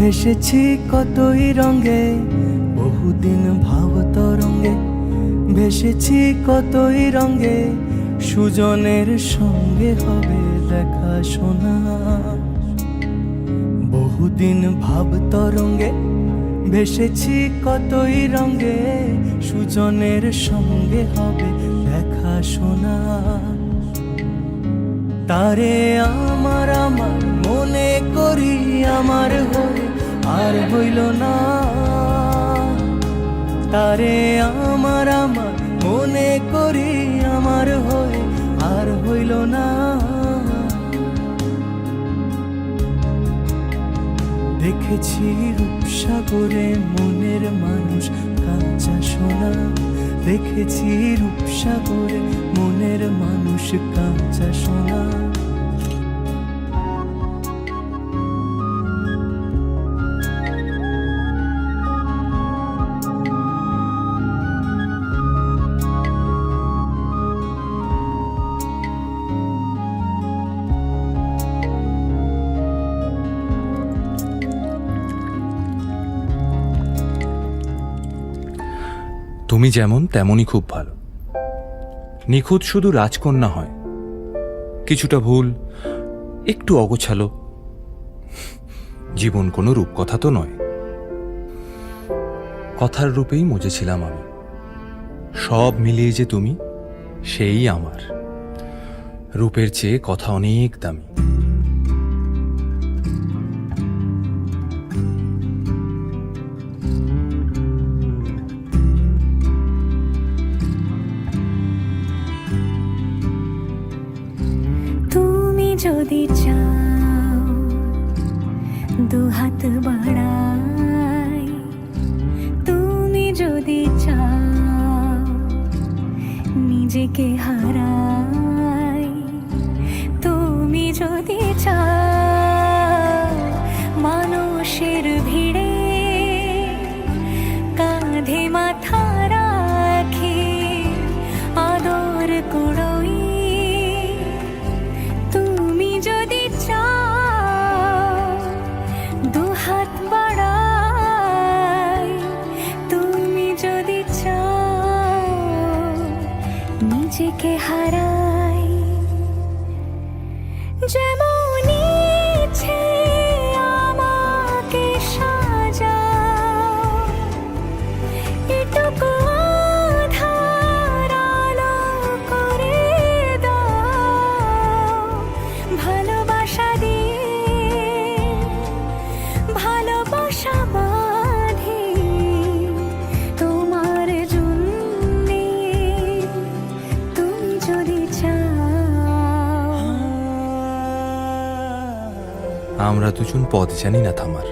ভেসেছি কতই রঙে, বহুদিন ভাব তরঙ্গে। ভেসেছি কতই রঙে, সুজনের সঙ্গে হবে দেখা শোনা। বহুদিন ভাব তরঙ্গে ভেসেছি কতই রঙে, সুজনের সঙ্গে হবে দেখা শোনা। তারে আমার আমার মনে করি আমার হয়ে আর হইল না। তারে আমার আমার মনে করি আমার হয়ে আর হইল না। দেখেছি রূপসাগরে মনের মানুষ কাঁচা সোনা। দেখেছি রূপসাগরে মনের মানুষ কাঁচা সোনা। তুমি যেমন তেমনই খুব ভালো। নিখুঁত শুধু রাজকন্যা হয়, কিছুটা ভুল, একটু অগোছালো। জীবন কোনো রূপকথা তো নয়। কথার রূপেই মজেছিলাম আমি। সব মিলিয়ে যে তুমি, সেই আমার। রূপের চেয়ে কথা অনেক দামি। যদি চাও দুহাত বাড়াই, তুমি যদি চাও নিজেকে হারাই, তুমি যদি চাও মানুষের ভিড়ে কাঁধে মাথা রাখি আদর কুড়োই, যদি চাও দুহাত বাড়াই, তুমি যদি চাও নিজেকে হারাই। যেমন ইচ্ছে আমাকে সাজাও, এটুকু আধার আলো করে দাও। ভালোবাসা দিয়ে ভালোবাসা বাঁধি তোমার জন্যে, তুমি যদি চাও। আমরা দুজন পথ জানি না থামার।